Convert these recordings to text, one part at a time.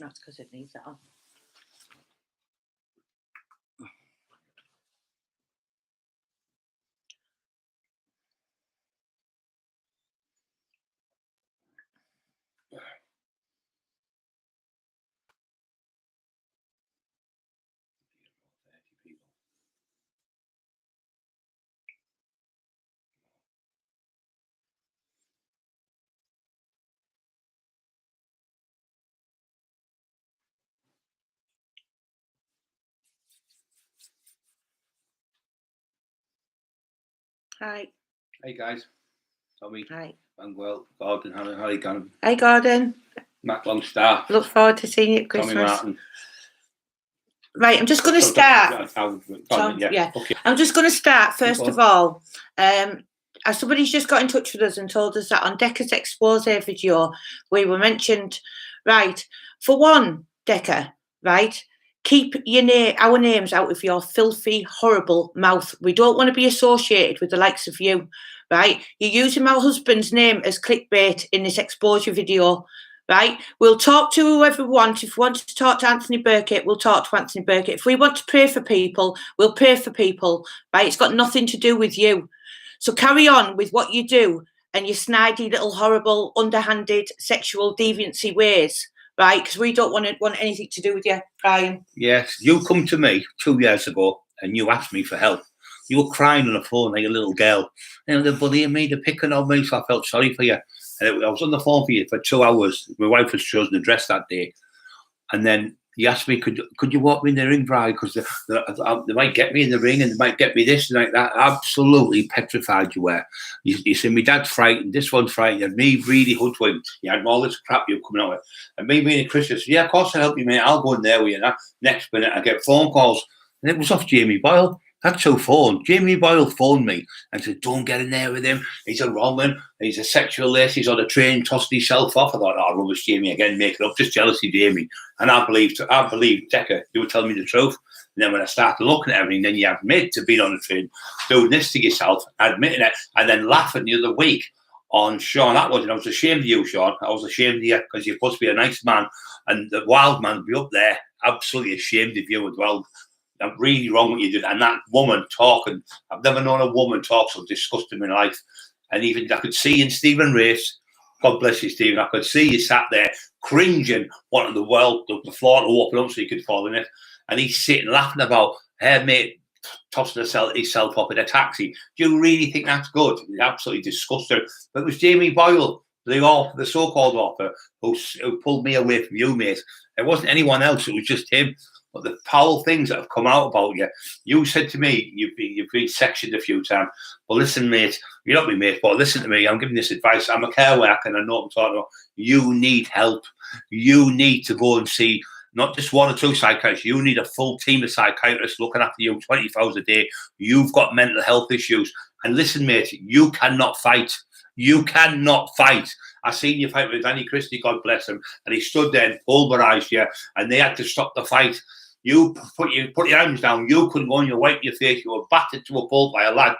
That's because it needs that on. Hi. Hey guys. Tommy. Hi. I'm well. Gordon, how are you going? Hi, Gordon. Matt Longstaff. Look forward to seeing you at Christmas. Tommy Martin. Right, I'm just going to start. Yeah. Okay. I'm just going to start first of all. Somebody's just got in touch with us and told us that on Decca's expose video, we were mentioned. Right, for one, Decca, right, keep our names out of your filthy, horrible mouth. We don't want to be associated with the likes of you, right? You're using my husband's name as clickbait in this exposure video. Right, we'll talk to whoever we want. If we want to talk to Anthony Burkett, we'll talk to Anthony Burkett. If we want to pray for people, we'll pray for people. Right, it's got nothing to do with you. So carry on with what you do and your snidey little horrible, underhanded, sexual deviancy ways. Right, because we don't want anything to do with you, Brian. Yes, you come to me 2 years ago and you asked me for help. You were crying on the phone like a little girl. You know, they're bullying me, they're picking on me, so I felt sorry for you. And I was on the phone for you for 2 hours. My wife was chosen a dress that day. And then he asked me, could you walk me in the ring, Brian? Because they might get me in the ring and they might get me this and like that. Absolutely petrified you were. You said, my dad's frightened, this one's frightened. You had me really hoodwinked. You had all this crap you were coming out with. And me being a Christian said, yeah, of course I'll help you, mate. I'll go in there with you. And next minute, I get phone calls. And it was off Jamie Boyle. That's who phoned. Jamie Boyle phoned me and said, don't get in there with him. He's a wrong one. He's a sexual ace. He's on a train, tossed himself off. I thought, oh, rubbish, Jamie, again, make it up. Just jealousy, Jamie. And I believed, Decca, you were telling me the truth. And then when I started looking at everything, then you admit to being on a train, doing this to yourself, admitting it, and then laughing the other week on Sean Atwood. And I was ashamed of you, Sean. I was ashamed of you because you're supposed to be a nice man. And the wild man would be up there, absolutely ashamed of you as well. I'm really wrong what you did. And that woman talking, I've never known a woman talk so disgusting in my life. And even I could see in Stephen Race, God bless you, Stephen, I could see you sat there cringing, wanting the floor to open up so you could fall in it. And he's sitting laughing about her mate tossing himself up in a taxi. Do you really think that's good? It's absolutely disgusting. But it was Jamie Boyle, the so-called author, who pulled me away from you, mate. It wasn't anyone else, it was just him. But the foul things that have come out about you, you said to me, you've been sectioned a few times. But listen, mate, you're not my mate, but listen to me. I'm giving this advice. I'm a care worker and I know what I'm talking about. You need help. You need to go and see not just 1 or 2 psychiatrists. You need a full team of psychiatrists looking after you 24 hours a day. You've got mental health issues. And listen, mate, you cannot fight. You cannot fight. I seen you fight with Danny Christie, God bless him, and he stood there and pulverised you, and they had to stop the fight. You put your hands down. You couldn't go and you wipe your face. You were battered to a pulp by a lad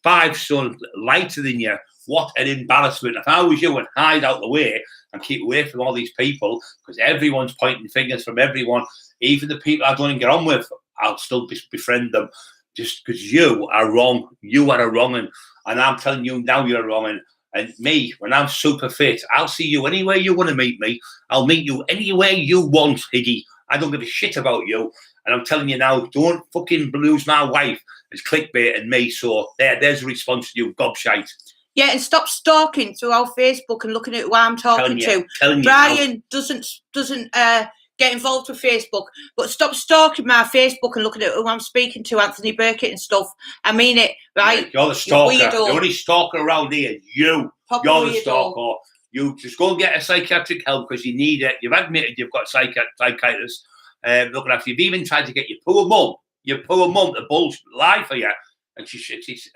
5 stone lighter than you. What an embarrassment. If I was you, I'd hide out the way and keep away from all these people because everyone's pointing fingers from everyone. Even the people I don't even get on with, I'll still befriend them just because you are wrong. You are a wrong one. And I'm telling you now you're a wrong one. And me, when I'm super fit, I'll see you anywhere you want to meet me. I'll meet you anywhere you want, Heggie. I don't give a shit about you. And I'm telling you now, don't fucking lose my wife as clickbait and me. So there's a response to you, gobshite. Yeah, and stop stalking through our Facebook and looking at who I'm talking to. Brian doesn't get involved with Facebook, but stop stalking my Facebook and looking at who I'm speaking to, Anthony Burkett and stuff. I mean it, right? You're the stalker. The only stalker around here is you. You're the stalker. You just go and get a psychiatric help because you need it. You've admitted you've got psychiatrists looking after you. You've even tried to get your poor mum to lie for you. And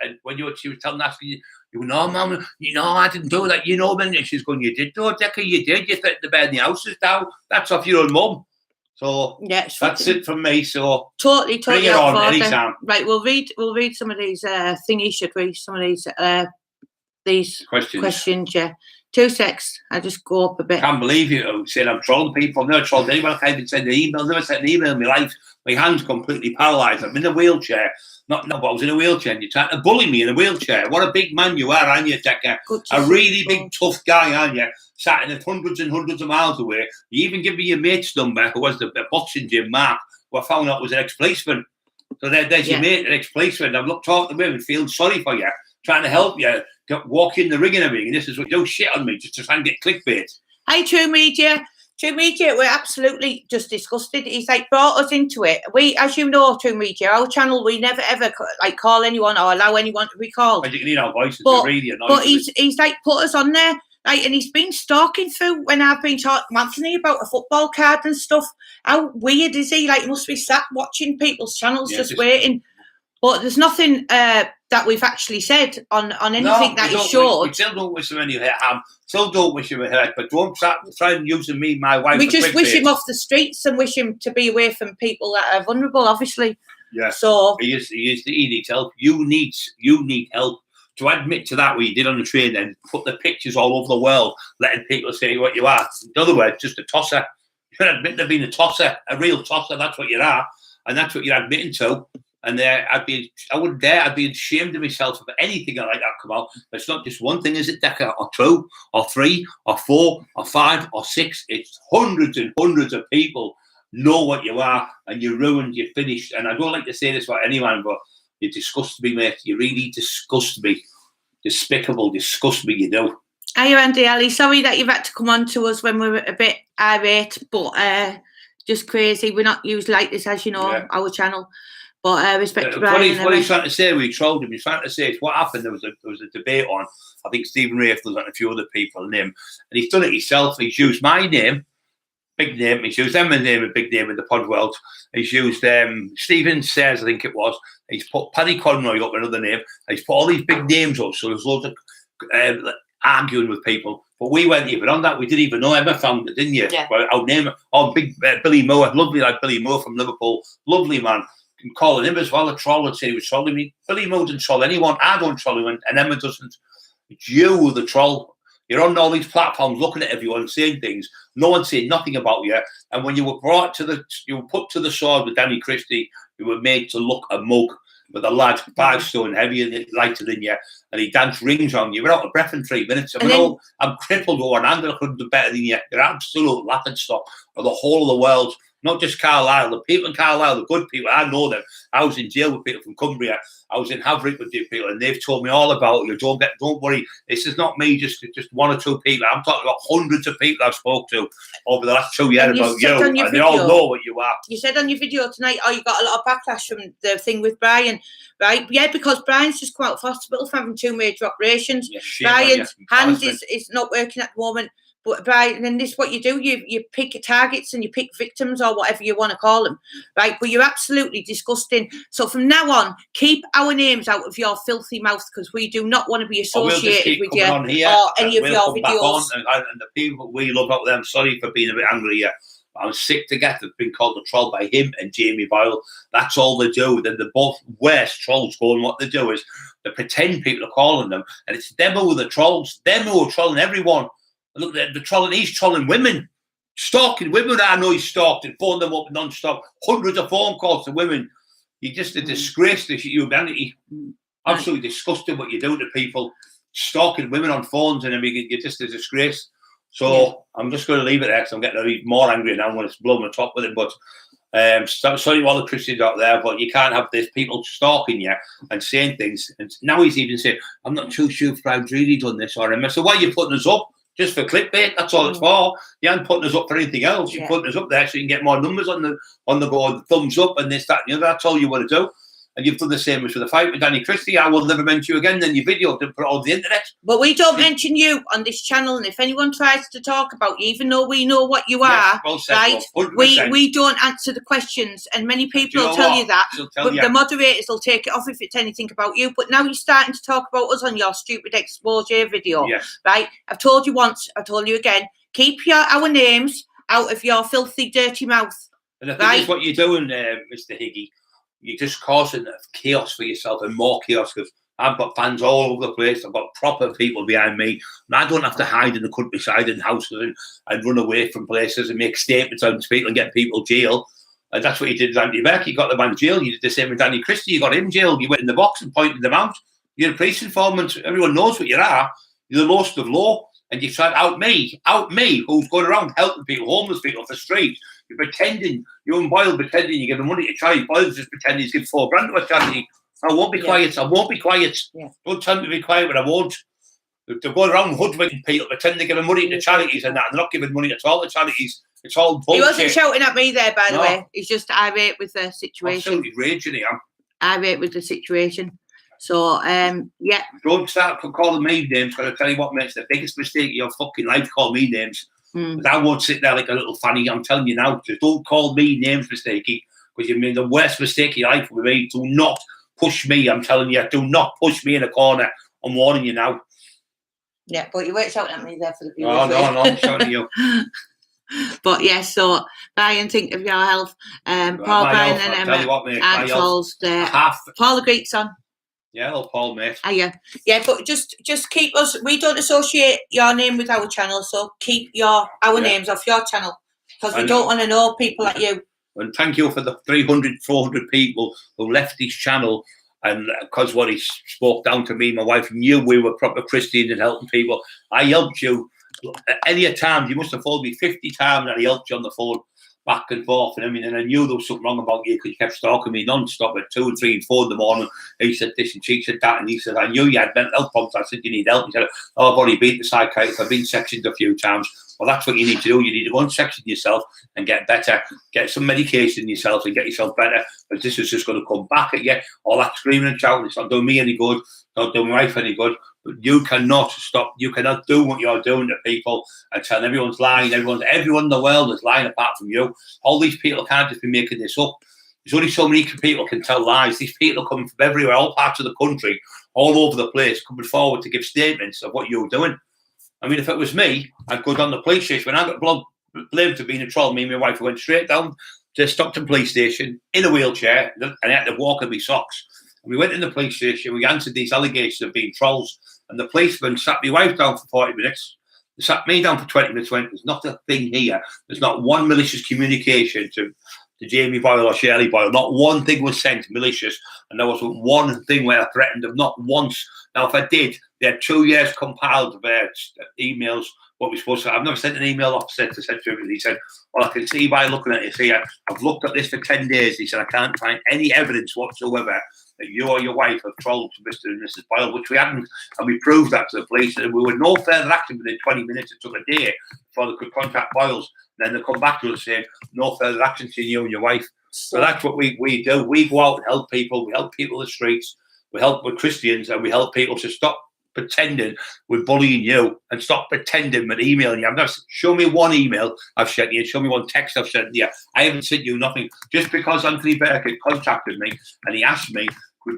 and when she was telling us, you know, Mum, you know, I didn't do that. You know, and she's going, you did do it, Decca, you did. You threatened to burn the houses down. That's off your own mum. So that's it from me. So totally bring it on anytime. Right, we'll read some of these thingies. Should we? Some of these questions. Yeah. 2 secs. I just go up a bit. Can't believe you saying I'm trolling people. I've never trolled anyone. I can't even send an email. I've never sent an email in my life. My hand's completely paralysed. I'm in a wheelchair. But I was in a wheelchair and you're trying to bully me in a wheelchair. What a big man you are, aren't you, Decca? A really big, tough guy, aren't you? Sat in hundreds and hundreds of miles away. You even give me your mate's number, who was the boxing gym, Mark, who I found out was an ex-policeman. So there's your mate, an ex-policeman. I'm talking to him and feeling sorry for you, trying to help you, walk in the ring and everything. And this is what you do, shit on me just to try and get clickbait. Hey, True Media, we're absolutely just disgusted. He's like brought us into it. We, as you know, True Media, our channel, we never ever like call anyone or allow anyone to be called. You can hear our voices, they're really annoying. But he's like put us on there. Like, and he's been stalking through when I've been talking Anthony about a football card and stuff. How weird is he? Like, he must be sat watching people's channels, just waiting. But there's nothing that we've actually said on anything that he showed. We still don't wish him any harm. Still don't wish him a hurt. But don't try and using me, my wife. We just wish him off the streets and wish him to be away from people that are vulnerable, obviously. Yeah. So he needs help. You need help. To admit to that, what you did on the train and put the pictures all over the world, letting people say what you are. In other words, just a tosser. You can admit to being a tosser, a real tosser. That's what you are, and that's what you're admitting to. And I wouldn't dare. I'd be ashamed of myself if anything like that come out. But it's not just one thing, is it, Decca? Or 2, or 3, or 4, or 5, or 6. It's hundreds and hundreds of people know what you are, and you're ruined. You're finished. And I don't like to say this about anyone, but you disgust me, mate. You really disgust me. Despicable, disgust me, you do. Are you, Andy Ali? Sorry that you've had to come on to us when we were a bit irate, but just crazy. We're not used like this, as you know, our channel. But respect to Brian. What he's trying to say, we trolled him. He's trying to say, what happened? There was a debate on, I think Stephen Rathles and a few other people and him, and he's done it himself. He's used my name, big name. He's used Emma's name, a big name in the pod world. He's used Stephen Sayers, I think it was. He's put Paddy Conroy up, another name. He's put all these big names up, so there's loads of arguing with people. But we weren't even on that. We didn't even know. Emma found it, didn't you? Yeah. Well, our name, big Billy Moore, lovely like Billy Moore from Liverpool, lovely man. And calling him as well a troll and saying he was trolling me. Billy Moore doesn't troll anyone. I don't troll anyone, and Emma doesn't. It's you, the troll. You're on all these platforms looking at everyone saying things. No one's saying nothing about you. And when you were put to the sword with Danny Christie, you were made to look a mug with a lad 5 stone heavier and lighter than you, and he danced rings on you. You're out of breath in 3 minutes. I'm crippled with one hand and I couldn't do better than you. You're absolute laughing stock of the whole of the world. Not just Carlisle, the people in Carlisle, the good people, I know them. I was in jail with people from Cumbria. I was in Haverick with people, and they've told me all about you. Don't worry. This is not me, just 1 or 2 people. I'm talking about hundreds of people I've spoke to over the last 2 years about you, and they all know what you are. You said on your video tonight, you got a lot of backlash from the thing with Brian, right? Yeah, because Brian's just come out of hospital for having 2 major operations. Yeah, Brian's hand is not working at the moment. But Brian, and this is what you do, you pick targets and you pick victims or whatever you want to call them, right? But you're absolutely disgusting. So from now on, keep our names out of your filthy mouth, because we do not want to be associated with you or any of your videos. And the people we love out there, I'm sorry for being a bit angry here. I'm sick to death of being called a troll by him and Jamie Boyle. That's all they do. They're both worst trolls going. What they do is they pretend people are calling them, and it's them who are the trolls. Them who are trolling everyone. Look, they're trolling. He's trolling women, stalking women. I know he's stalked and phoned them up non-stop. Hundreds of phone calls to women. You're just a disgrace to humanity. Absolutely disgusting what you do to people. Stalking women on phones and everything. You're just a disgrace. So I'm just going to leave it there because I'm getting even more angry now when it's blown my top with it. But sorry to all the Christians out there, but you can't have this people stalking you and saying things. And now he's even saying, I'm not too sure if I've really done this or him. So why are you putting us up? Just for clickbait, that's all it's for. You aren't putting us up for anything else. You're putting us up there so you can get more numbers on the board, thumbs up and this, that, and the other. That's all you want to do. And you've done the same as with the fight with Danny Christie. I will never mention you again in your video to put it on the internet. But we don't mention you on this channel, and if anyone tries to talk about you, even though we know what you are, well said, right? We don't answer the questions, and many people will tell you that. But the moderators will take it off if it's anything about you. But now you're starting to talk about us on your stupid exposure video, right? I've told you once, I've told you again. Keep our names out of your filthy, dirty mouth. And I think that's what you're doing, Mr. Heggie. You're just causing chaos for yourself and more chaos because I've got fans all over the place. I've got proper people behind me. And I don't have to hide in the countryside in houses and run away from places and make statements on people and get people jail. And that's what he did with Andy Beck. You got the man jail. You did the same with Danny Christie. You got him jailed. You went in the box and pointed them out. You're a police informant. Everyone knows what you are. You're the lowest of low. And you tried out me, who's going around helping people, homeless people off the street. You're pretending, you and Boyle pretending you're giving money to charity. Boyle's just pretending he's giving $4 to a charity. I won't be quiet. I won't be quiet. Yeah. Don't tell me to be quiet, but I won't. They're going around hoodwinking people, pretending they're giving money to charities and that. They're not giving money at all to charities. It's all bullshit. He wasn't shouting at me there, by the way. He's just irate with the situation. Absolutely raging, I am. Irate with the situation. So, yeah. Don't start calling me names, because I tell you what makes the biggest mistake of your fucking life, call me names. Because I won't sit there like a little fanny. I'm telling you now, just don't call me names, mistakey, because you made the worst mistake of your life with me. Do not push me, I'm telling you. Do not push me in a corner. I'm warning you now. Yeah, but you weren't shouting at me there for the viewers. Oh, no, I'm shouting at you. But yeah, so Brian, think of your health. Paul, Brian, and Emma, and Paul's there. Paul the Greek's on. Yeah, hello, Paul, mate. Yeah, but just keep us. We don't associate your name with our channel, so keep our names off your channel, because we don't want to know people like you. And thank you for the 300, 400 people who left this channel, and because what he spoke down to me, my wife knew we were proper Christians and helping people. I helped you at any time. You must have phoned me 50 times and I helped you on the phone back and forth. And I mean, and I knew there was something wrong about you because you kept stalking me non-stop at 2 and 3 and 4 in the morning. He said this and she said that, and he said, I knew you had mental health problems. I said, you need help. He said, oh, I've already been to psychiatrist. I've been sectioned a few times. Well, that's what you need to do. You need to go and section yourself and get better. Get some medication yourself and get yourself better. But this is just going to come back at you. All that screaming and shouting, it's not doing me any good. Not doing my wife any good. But you cannot stop. You cannot do what you're doing to people and telling everyone's lying. Everyone in the world is lying apart from you. All these people can't just be making this up. There's only so many people can tell lies. These people are coming from everywhere, all parts of the country, all over the place, coming forward to give statements of what you're doing. I mean, if it was me, I'd go down the police station. When I got blamed for being a troll, me and my wife went straight down to Stockton police station in a wheelchair, and I had to walk in my socks. And we went in the police station, we answered these allegations of being trolls, and the policeman sat my wife down for 40 minutes. They sat me down for 20 minutes, went, there's not a thing here. There's not one malicious communication to Jamie Boyle or Shirley Boyle. Not one thing was sent malicious, and there wasn't one thing where I threatened them, not once. Now, if I did, they had 2 years compiled of emails, what we're supposed to. I've never sent an email off to him. He said, well, I can see by looking at it here, I've looked at this for 10 days. He said, I can't find any evidence whatsoever that you or your wife have trolled Mr. and Mrs. Boyle, which we hadn't, and we proved that to the police, and we were no further action within 20 minutes. It took a day before they could contact Boyles. And then they come back to us saying, no further action to you and your wife. So that's what we do. We go out and help people. We help people in the streets. We help with Christians, and we help people to stop pretending we're bullying you and stop pretending we're emailing you. I've never show me one email I've sent you, show me one text I've sent you. I haven't sent you nothing. Just because Anthony Burkett contacted me and he asked me,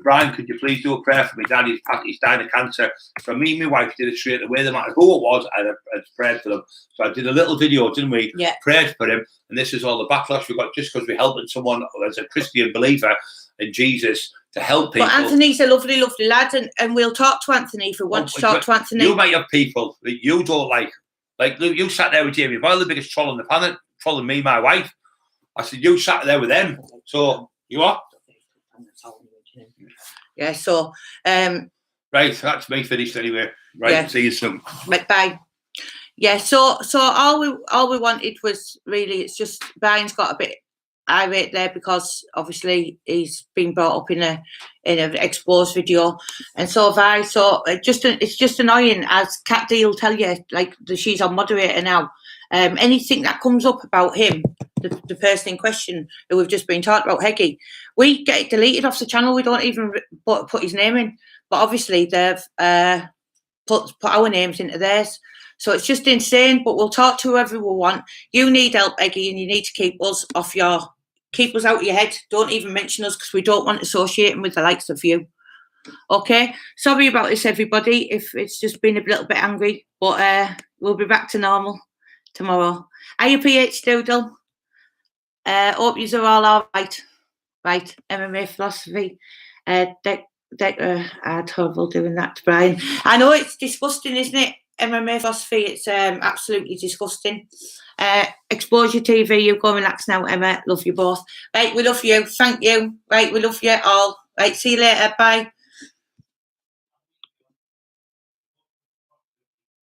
Brian, could you please do a prayer for me? Dad, he's died of cancer. So me and my wife did it straight away. No matter who it was, I prayed for them. So I did a little video, didn't we? Yeah. Prayed for him. And this is all the backlash we got just because we're helping someone as a Christian believer in Jesus to help people. But Anthony's a lovely, lovely lad, and we'll talk to Anthony if we want to talk to Anthony. You might have people that you don't like. Like, you sat there with Jamie Boyle, the biggest troll on the planet, trolling me, my wife. I said, you sat there with them. So, you are? Yeah, so... right, that's me finished anyway. Right, yeah. See you soon. Right, bye. Yeah, so all we wanted was really, it's just Brian's got a bit irate there because obviously he's been brought up in an exposed video, and so have I. So it's just annoying, as Kat D will tell you, like she's on moderator now. Anything that comes up about him, the person in question who we've just been talking about, Heggie, we get it deleted off the channel. We don't even put his name in, but obviously they've put our names into theirs. So it's just insane. But we'll talk to whoever we want. You need help, Heggie, and you need to keep us out of your head. Don't even mention us, because we don't want associating with the likes of you. Okay, sorry about this, everybody, if it's just been a little bit angry, but we'll be back to normal tomorrow. Are you PH Doodle? Hope you're all right. Right, MMA philosophy. Decca had horrible doing that to Brian. I know it's disgusting, isn't it? MMA philosophy, it's absolutely disgusting. Exposure TV, you go relax now, Emma. Love you both. Right, we love you. Thank you. Right, we love you all. Right, see you later. Bye.